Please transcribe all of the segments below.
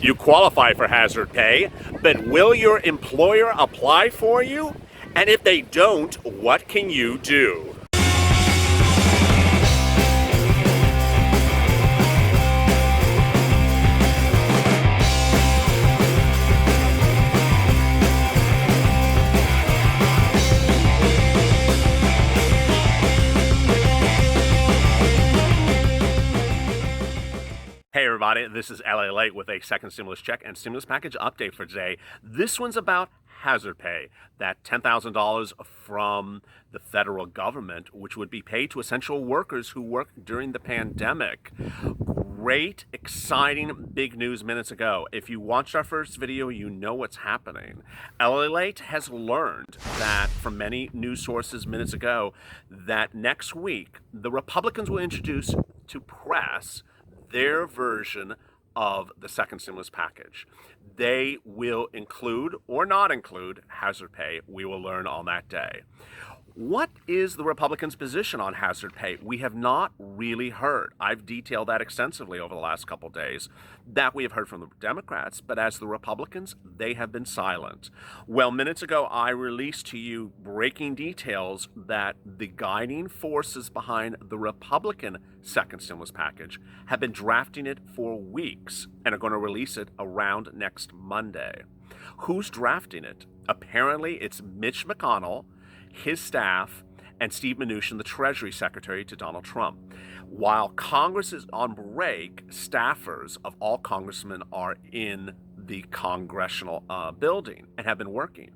You qualify for hazard pay, but will your employer apply for you? And if they don't, what can you do? Hey everybody, this is LALATE with a second stimulus check and stimulus package update for today. This one's about hazard pay, that $10,000 from the federal government, which would be paid to essential workers who worked during the pandemic. Great, exciting, big news minutes ago. If you watched our first video, you know what's happening. LALATE has learned that from many news sources minutes ago that next week the Republicans will introduce to press their version of the second stimulus package. They will include or not include hazard pay. We will learn on that day. What is the Republicans' position on hazard pay? We have not really heard. I've detailed that extensively over the last couple of days, that we have heard from the Democrats, but as the Republicans, they have been silent. Well, minutes ago, I released to you breaking details that the guiding forces behind the Republican second stimulus package have been drafting it for weeks and are going to release it around next Monday. Who's drafting it? Apparently, it's Mitch McConnell, his staff, and Steve Mnuchin, the Treasury Secretary to Donald Trump. While Congress is on break, staffers of all congressmen are in the congressional building and have been working.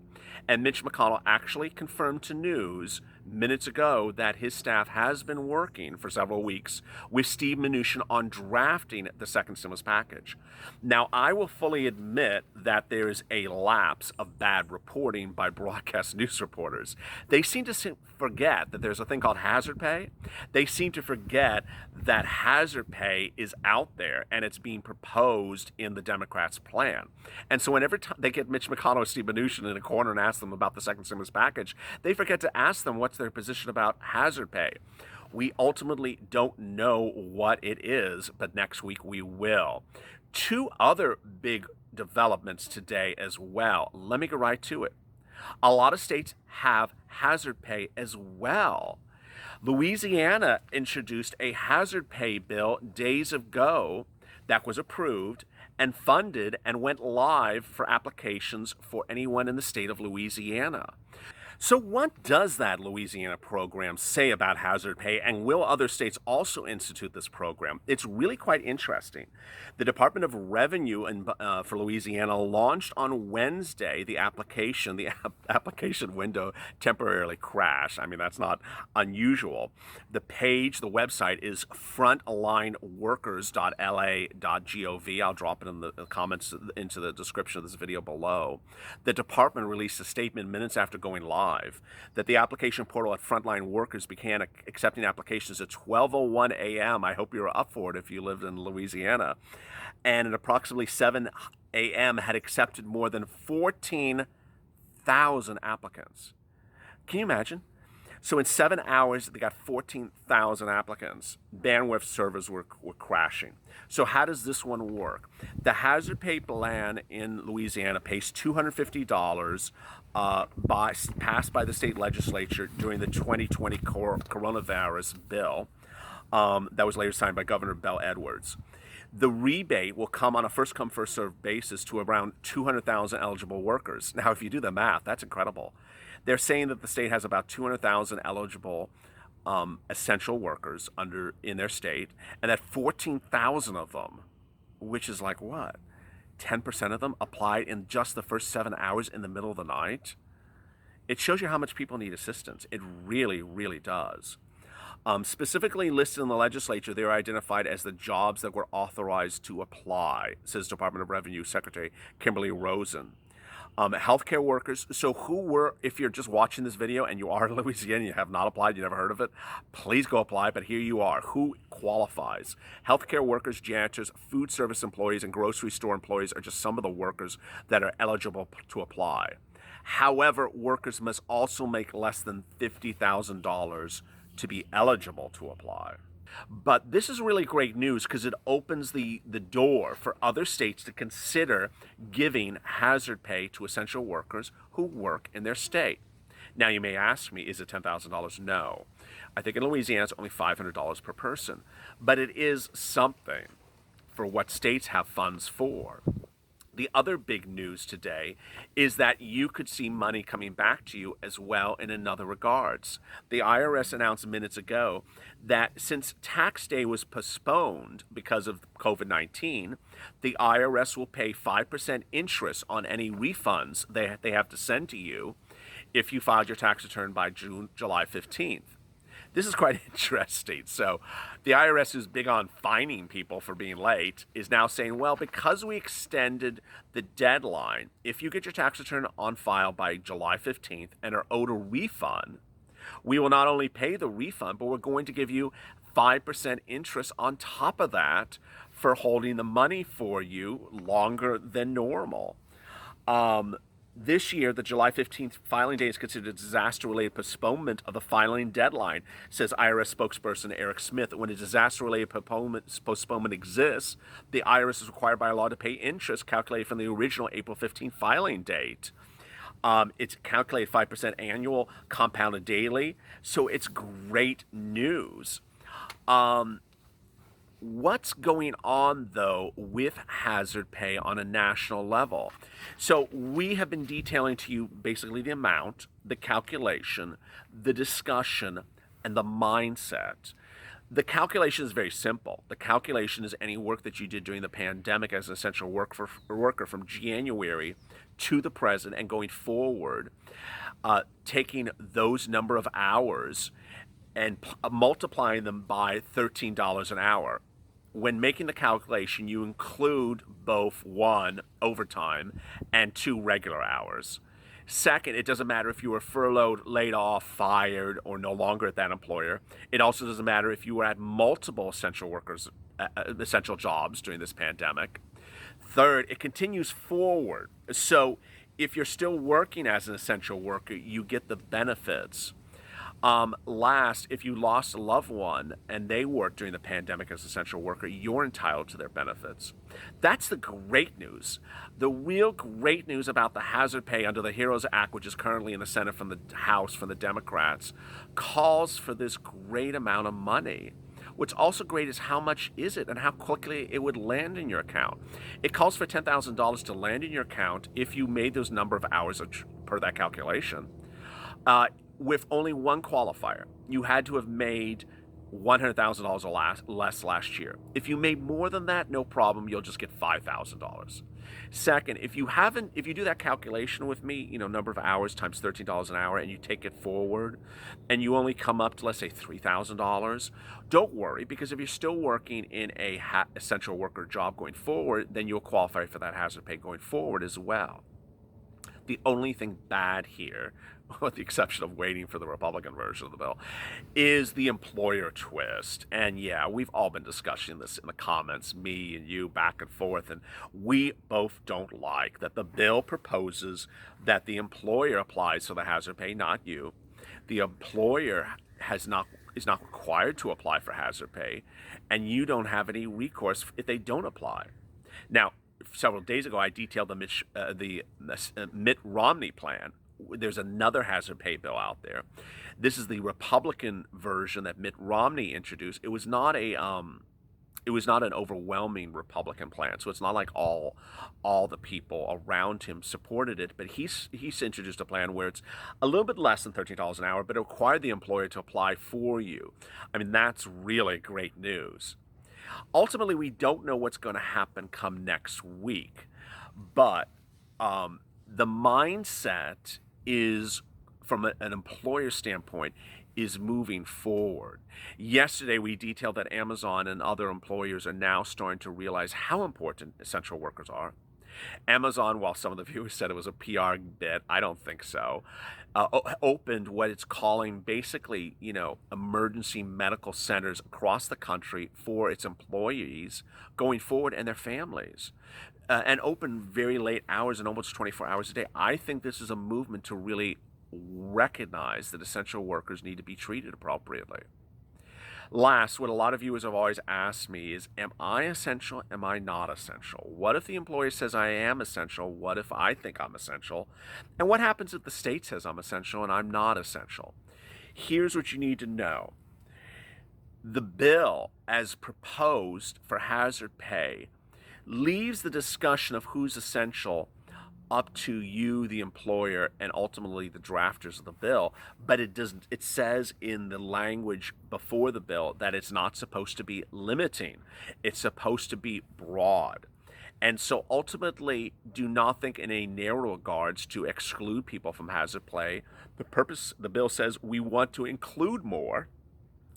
And Mitch McConnell actually confirmed to news minutes ago that his staff has been working for several weeks with Steve Mnuchin on drafting the second stimulus package. Now, I will fully admit that there is a lapse of bad reporting by broadcast news reporters. They seem to forget that there's a thing called hazard pay. They seem to forget that hazard pay is out there and it's being proposed in the Democrats' plan. And so whenever they get Mitch McConnell or Steve Mnuchin in a corner and ask them about the second stimulus package, they forget to ask them what's their position about hazard pay. We ultimately don't know what it is, but next week we will. Two other big developments today as well. Let me go right to it. A lot of states have hazard pay as well. Louisiana introduced a hazard pay bill days ago that was approved and funded and went live for applications for anyone in the state of Louisiana. So what does that Louisiana program say about hazard pay, and will other states also institute this program? It's really quite interesting. The Department of Revenue for Louisiana launched on Wednesday the application. The application window temporarily crashed. I mean, that's not unusual. The website is frontlineworkers.la.gov. I'll drop it in the comments into the description of this video below. The department released a statement minutes after going live that the application portal at Frontline Workers began accepting applications at 12:01 a.m. I hope you're up for it if you lived in Louisiana. And at approximately 7 a.m. had accepted more than 14,000 applicants. Can you imagine? So in 7 hours, they got 14,000 applicants. Bandwidth servers were crashing. So how does this one work? The hazard pay plan in Louisiana pays $250 passed by the state legislature during the 2020 coronavirus bill that was later signed by Governor Bell Edwards. The rebate will come on a first-come, first-served basis to around 200,000 eligible workers. Now, if you do the math, that's incredible. They're saying that the state has about 200,000 eligible essential workers in their state, and that 14,000 of them, which is like what? 10% of them applied in just the first 7 hours in the middle of the night. It shows you how much people need assistance. It really, really does. Specifically listed in the legislature, they are identified as the jobs that were authorized to apply, says Department of Revenue Secretary Kimberly Rosen. Healthcare workers. So if you're just watching this video and you are in Louisiana, you have not applied, you never heard of it, please go apply. But here you are. Who qualifies? Healthcare workers, janitors, food service employees, and grocery store employees are just some of the workers that are eligible to apply. However, workers must also make less than $50,000 to be eligible to apply. But this is really great news because it opens the door for other states to consider giving hazard pay to essential workers who work in their state. Now, you may ask me, is it $10,000? No. I think in Louisiana it's only $500 per person. But it is something for what states have funds for. The other big news today is that you could see money coming back to you as well in another regards. The IRS announced minutes ago that since tax day was postponed because of COVID-19, the IRS will pay 5% interest on any refunds they have to send to you if you filed your tax return by July 15th. This is quite interesting. So the IRS, is big on fining people for being late, is now saying, well, because we extended the deadline, if you get your tax return on file by July 15th and are owed a refund, we will not only pay the refund, but we're going to give you 5% interest on top of that for holding the money for you longer than normal. This year, the July 15th filing date is considered a disaster-related postponement of the filing deadline, says IRS spokesperson Eric Smith. When a disaster-related postponement exists, the IRS is required by law to pay interest calculated from the original April 15th filing date. It's calculated 5% annual, compounded daily, so it's great news. What's going on, though, with hazard pay on a national level? So we have been detailing to you basically the amount, the calculation, the discussion, and the mindset. The calculation is very simple. The calculation is any work that you did during the pandemic as an essential worker from January to the present and going forward, taking those number of hours and multiplying them by $13 an hour. When making the calculation, you include both, one, overtime, and two, regular hours. Second, it doesn't matter if you were furloughed, laid off, fired, or no longer at that employer. It also doesn't matter if you were at multiple essential jobs during this pandemic. Third, it continues forward. So if you're still working as an essential worker, you get the benefits. Last, if you lost a loved one and they worked during the pandemic as an essential worker, you're entitled to their benefits. That's the great news. The real great news about the hazard pay under the HEROES Act, which is currently in the Senate from the House from the Democrats, calls for this great amount of money. What's also great is how much is it and how quickly it would land in your account. It calls for $10,000 to land in your account if you made those number of hours per that calculation. With only one qualifier. You had to have made $100,000 or less last year. If you made more than that, no problem, you'll just get $5,000. Second, if you do that calculation with me, number of hours times $13 an hour, and you take it forward, and you only come up to, let's say, $3,000, don't worry, because if you're still working in a essential worker job going forward, then you'll qualify for that hazard pay going forward as well. The only thing bad here, with the exception of waiting for the Republican version of the bill, is the employer twist. And yeah, we've all been discussing this in the comments, me and you, back and forth, and we both don't like that the bill proposes that the employer applies for the hazard pay, not you. The employer is not required to apply for hazard pay, and you don't have any recourse if they don't apply. Now, several days ago, I detailed the Mitt Romney plan. There's another hazard pay bill out there. This is the Republican version that Mitt Romney introduced. It was not an overwhelming Republican plan, so it's not like all the people around him supported it. But he's introduced a plan where it's a little bit less than $13 an hour, but it required the employer to apply for you. I mean, that's really great news. Ultimately, we don't know what's going to happen come next week, but the mindset is, from an employer standpoint, is moving forward. Yesterday, we detailed that Amazon and other employers are now starting to realize how important essential workers are. Amazon, while some of the viewers said it was a PR bit, I don't think so, opened what it's calling basically, emergency medical centers across the country for its employees going forward and their families. And open very late hours and almost 24 hours a day. I think this is a movement to really recognize that essential workers need to be treated appropriately. Last, what a lot of viewers have always asked me is, am I essential? Am I not essential? What if the employer says I am essential? What if I think I'm essential? And what happens if the state says I'm essential and I'm not essential? Here's what you need to know. The bill, as proposed for hazard pay, leaves the discussion of who's essential up to you, the employer, and ultimately the drafters of the bill. But it says in the language before the bill that it's not supposed to be limiting. It's supposed to be broad. And so ultimately, do not think in a narrow regards to exclude people from hazard pay. The bill says we want to include more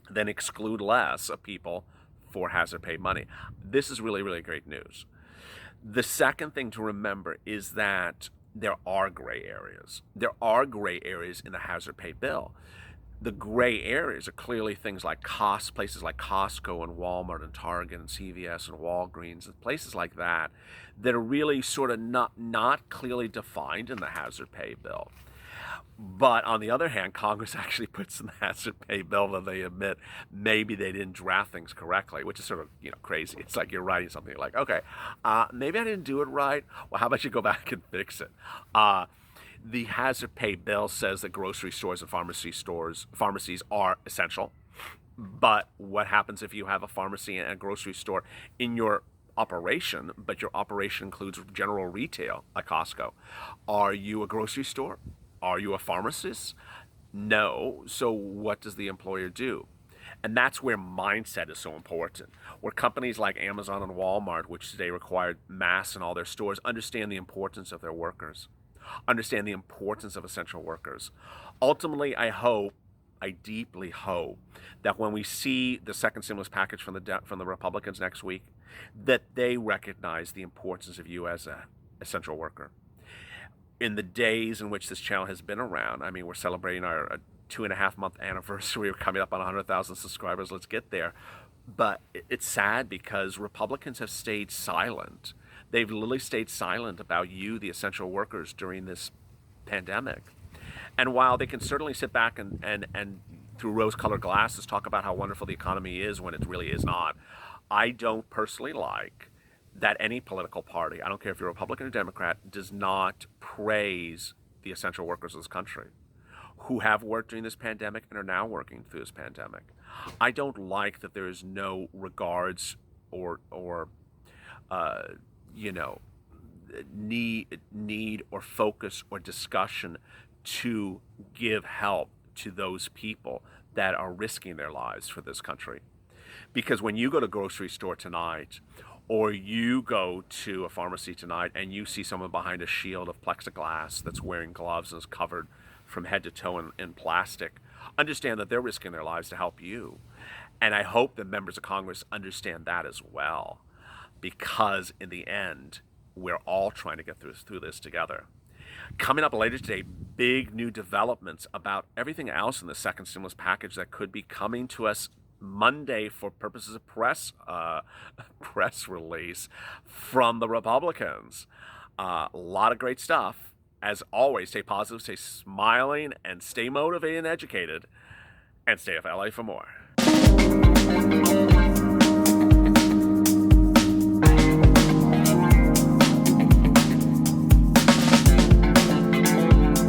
than exclude less of people for hazard pay money. This is really, really great news. The second thing to remember is that there are gray areas. There are gray areas in the hazard pay bill. The gray areas are clearly things like places like Costco and Walmart and Target and CVS and Walgreens and places like that are really sort of not clearly defined in the hazard pay bill. But on the other hand, Congress actually puts in the hazard pay bill that they admit maybe they didn't draft things correctly, which is sort of crazy. It's like you're writing something, you're like, okay, maybe I didn't do it right. Well, how about you go back and fix it? The hazard pay bill says that grocery stores and pharmacies are essential. But what happens if you have a pharmacy and a grocery store in your operation, but your operation includes general retail like Costco? Are you a grocery store? Are you a pharmacist? No. So what does the employer do? And that's where mindset is so important. Where companies like Amazon and Walmart, which today require masks in all their stores, understand the importance of their workers, understand the importance of essential workers. Ultimately, I deeply hope that when we see the second stimulus package from the Republicans next week, that they recognize the importance of you as an essential worker. In the days in which this channel has been around, I mean, we're celebrating our 2.5-month anniversary. We're coming up on 100,000 subscribers. Let's get there. But it's sad because Republicans have stayed silent. They've literally stayed silent about you, the essential workers, during this pandemic. And while they can certainly sit back and through rose-colored glasses talk about how wonderful the economy is when it really is not, I don't personally like that any political party, I don't care if you're Republican or Democrat, does not praise the essential workers of this country who have worked during this pandemic and are now working through this pandemic. I don't like that there is no regards or need or focus or discussion to give help to those people that are risking their lives for this country. Because when you go to a grocery store tonight, or you go to a pharmacy tonight and you see someone behind a shield of plexiglass that's wearing gloves and is covered from head to toe in plastic, understand that they're risking their lives to help you. And I hope that members of Congress understand that as well, because in the end, we're all trying to get through this together. Coming up later today, big new developments about everything else in the second stimulus package that could be coming to us Monday for purposes of press release from the Republicans. A lot of great stuff. As always, stay positive, stay smiling, and stay motivated and educated. And stay FLA for more.